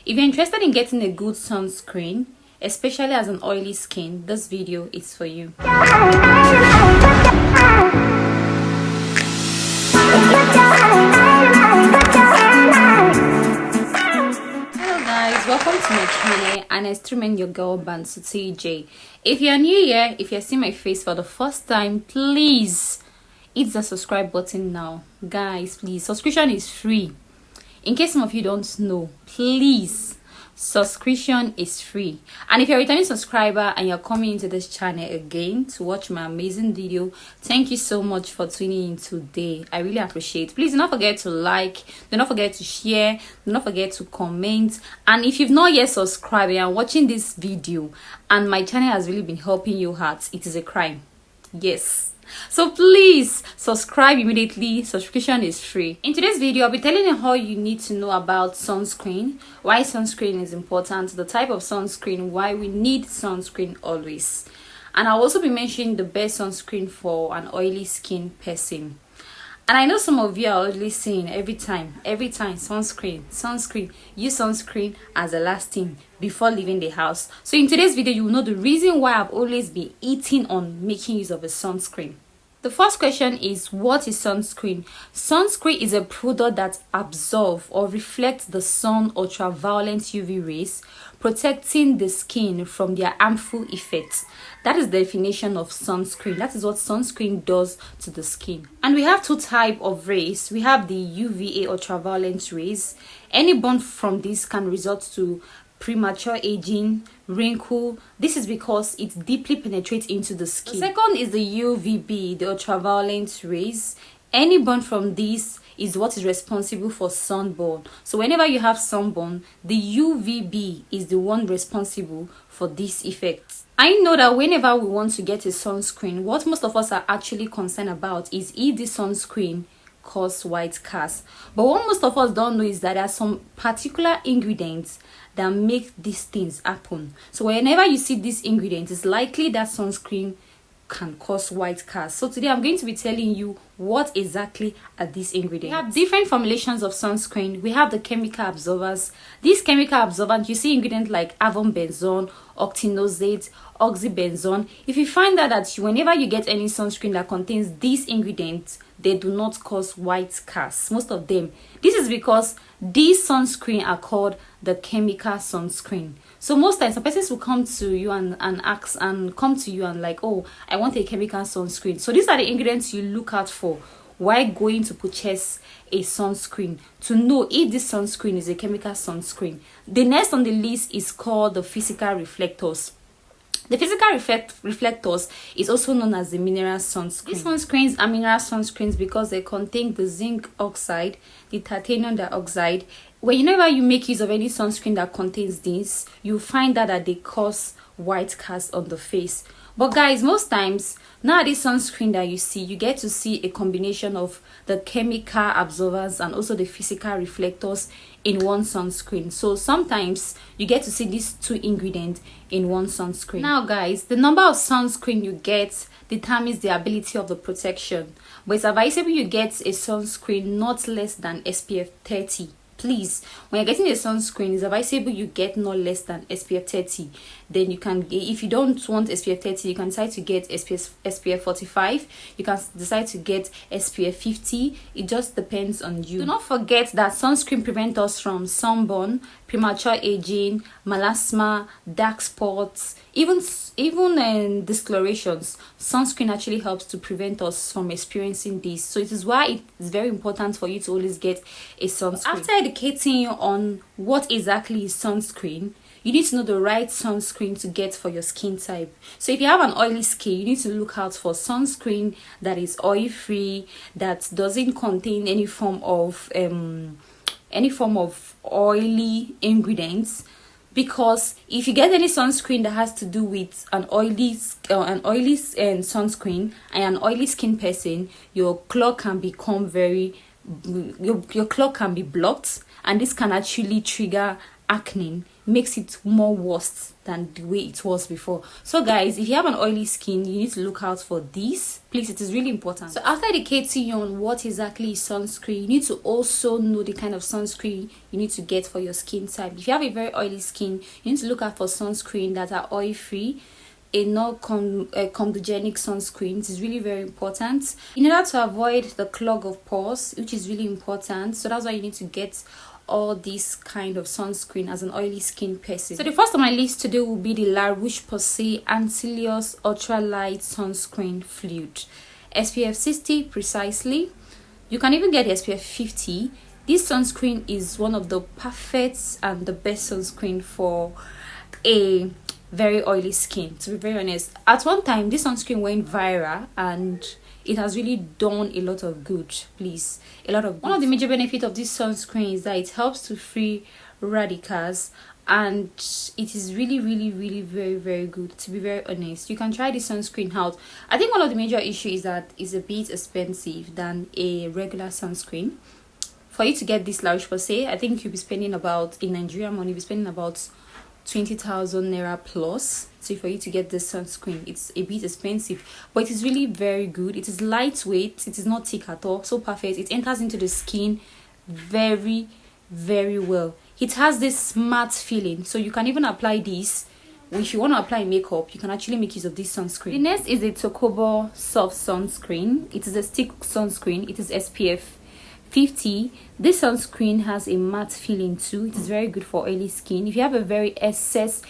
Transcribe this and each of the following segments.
If you're interested in getting a good sunscreen, especially as an oily skin, this video is for you. Welcome to my channel, and I still remain your girl Bansu TJ. If you're new here, if you're seeing my face for the first time, please hit the subscribe button now. Guys, please, subscription is free. In case some of you don't know, please, subscription is free. And if you're a returning subscriber and you're coming into this channel again to watch my amazing video, thank you so much for tuning in today. I really appreciate it. Please do not forget to like, do not forget to share, do not forget to comment. And if you've not yet subscribed and are watching this video and my channel has really been helping you out, it is a crime. Yes, so please subscribe immediately. Subscription is free. In today's video, I'll be telling you how you need to know about sunscreen, why sunscreen is important, the type of sunscreen, why we need sunscreen always, and I'll also be mentioning the best sunscreen for an oily skin person. And I know some of you are always saying every time sunscreen, use sunscreen as a last thing before leaving the house. So in today's video, you will know the reason why I've always been eating on making use of a sunscreen. The first question is, what is sunscreen? Sunscreen is a product that absorbs or reflects the sun ultraviolet UV rays, protecting the skin from their harmful effects. That is the definition of sunscreen. That is what sunscreen does to the skin. And we have two types of rays. We have the UVA ultraviolet rays. Any burn from this can result to premature aging, wrinkle. This is because it deeply penetrates into the skin. The second is the UVB, the ultraviolet rays. Any burn from this is what is responsible for sunburn. So whenever you have sunburn, the UVB is the one responsible for this effect. I know that whenever we want to get a sunscreen, what most of us are actually concerned about is if the sunscreen cause white cast. But what most of us don't know is that there are some particular ingredients that make these things happen. So whenever you see these ingredients, it's likely that sunscreen can cause white cast. So today I'm going to be telling you what exactly are these ingredients. We have different formulations of sunscreen. We have the chemical absorbers. These chemical absorbers, you see ingredients like avobenzone, octinoxate, oxybenzone. If you find that whenever you get any sunscreen that contains these ingredients, they do not cause white cast, most of them. This is because these sunscreen are called the chemical sunscreen. So most times, some persons will come to you and ask and come to you and like, oh, I want a chemical sunscreen. So these are the ingredients you look out for while going to purchase a sunscreen to know if this sunscreen is a chemical sunscreen. The next on the list is called the physical reflectors. The physical reflectors is also known as the mineral sunscreen. These sunscreens are mineral sunscreens because they contain the zinc oxide, the titanium dioxide. Whenever you make use of any sunscreen that contains this, you find that they cause white cast on the face. But guys, most times nowadays sunscreen that you see, you get to see a combination of the chemical absorbers and also the physical reflectors in one sunscreen. So sometimes you get to see these two ingredients in one sunscreen. Now guys, the number of sunscreen you get determines the ability of the protection, but it's advisable you get a sunscreen not less than SPF 30. Please, when you're getting a sunscreen, it's advisable you get not less than SPF 30. Then you can, if you don't want SPF 30, you can decide to get SPF 45. You can decide to get SPF 50. It just depends on you. Do not forget that sunscreen prevents us from sunburn, premature aging, melasma, dark spots, even discolorations. Sunscreen actually helps to prevent us from experiencing this. So it is why it is very important for you to always get a sunscreen. After educating you on what exactly is sunscreen, you need to know the right sunscreen to get for your skin type. So if you have an oily skin, you need to look out for sunscreen that is oil free, that doesn't contain any form of oily ingredients. Because if you get any sunscreen that has to do with an oily sunscreen and an oily skin person, your cloth can become your cloth can be blocked, and this can actually trigger acne, makes it more worse than the way it was before. So guys, if you have an oily skin, you need to look out for this. Please, it is really important. So after educating you on what exactly is sunscreen, you need to also know the kind of sunscreen you need to get for your skin type. If you have a very oily skin, you need to look out for sunscreen that are oil free. A non-comedogenic sunscreen is really very important in order to avoid the clog of pores, which is really important. So that's why you need to get all this kind of sunscreen as an oily skin person. So the first on my list today will be the LaRochePosay Anti-Luminous Ultralight Sunscreen Fluid, SPF 60 precisely. You can even get the SPF 50. This sunscreen is one of the perfect and the best sunscreen for a very oily skin, to be very honest. At one time this sunscreen went viral and it has really done a lot of good. Please, a lot of good. One of the major benefits of this sunscreen is that it helps to free radicals, and it is really very very good, to be very honest. You can try this sunscreen out. I think one of the major issues is that it's a bit expensive than a regular sunscreen. For you to get this LaRochePosay, I think you'll be spending about, in Nigerian money, you'll be spending about 20,000 naira plus. So for you to get this sunscreen, it's a bit expensive, but it is really very good. It is lightweight, it is not thick at all, so perfect. It enters into the skin very well. It has this matte feeling, so you can even apply this. If you want to apply makeup, you can actually make use of this sunscreen. The next is a Tooba Soft sunscreen. It is a stick sunscreen. It is SPF 50. This sunscreen has a matte feeling too. It is very good for oily skin. If you have very excess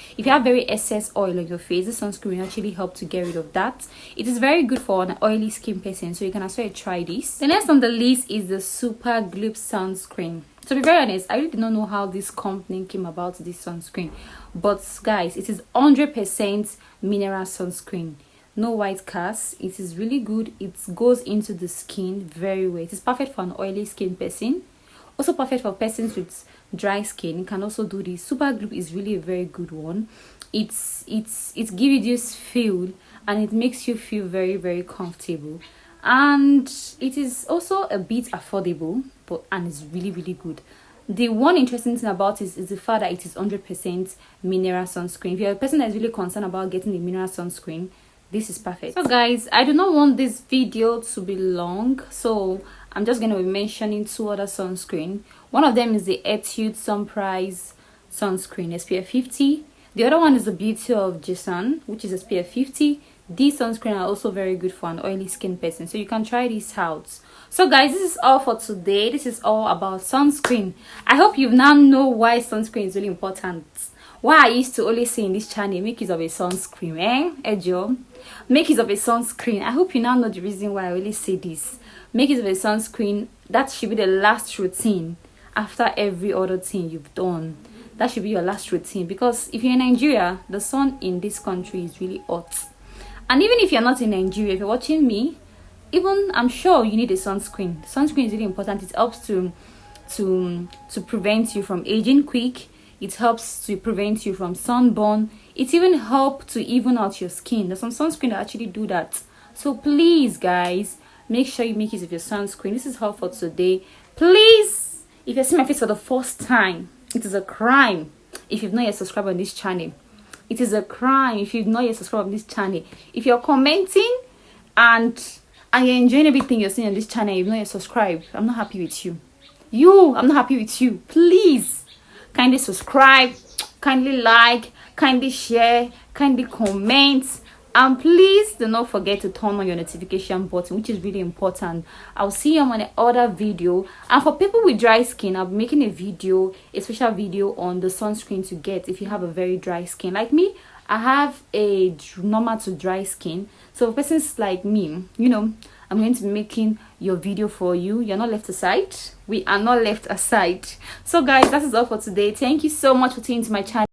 oil on your face, this sunscreen will actually help to get rid of that. It is very good for an oily skin person, so you can as well try this. The next on the list is the SuperGLP sunscreen. To be very honest, I really do not know how this company came about this sunscreen, but guys, it is 100% mineral sunscreen. No white cast. It is really good. It goes into the skin very well. It is perfect for an oily skin person, also perfect for persons with dry skin. You can also do this. SuperGLP is really a very good one. It gives you this feel and it makes you feel very comfortable, and it is also a bit affordable, and it's really good. The one interesting thing about it is the fact that it is 100% mineral sunscreen. If you're a person that is really concerned about getting the mineral sunscreen, this is perfect. So guys, I do not want this video to be long, so I'm just going to be mentioning two other sunscreen. One of them is the Etude Sunrise sunscreen, SPF 50. The other one is the Beauty of Jason, which is SPF 50. These sunscreen are also very good for an oily skin person, so you can try this out. So guys, this is all for today. This is all about sunscreen. I hope you now know why sunscreen is really important. Why I used to always say in this channel, make use of a sunscreen, Joe? Make use of a sunscreen. I hope you now know the reason why I always say this. Make use of a sunscreen. That should be the last routine after every other thing you've done. That should be your last routine, because if you're in Nigeria, the sun in this country is really hot. And even if you're not in Nigeria, if you're watching me, even I'm sure you need a sunscreen. Sunscreen is really important. It helps to prevent you from aging quick. It helps to prevent you from sunburn. It even helps to even out your skin. There's some sunscreen that actually do that. So please guys, make sure you make use of your sunscreen. This is all for today. Please, if you're seeing my face for the first time, it is a crime if you've not yet subscribed on this channel. It is a crime if you've not yet subscribed on this channel. If you're commenting and you're enjoying everything you're seeing on this channel, you've not yet subscribed, I'm not happy with you. I'm not happy with you. Please, kindly subscribe, kindly like, kindly share, kindly comment, and please do not forget to turn on your notification button, which is really important. I'll see you on another video. And for people with dry skin, I'll be making a special video on the sunscreen to get if you have a very dry skin like me. I have a normal to dry skin, so for persons like me, I'm going to be making your video for you. You're not left aside. We are not left aside. So guys, that is all for today. Thank you so much for tuning into my channel.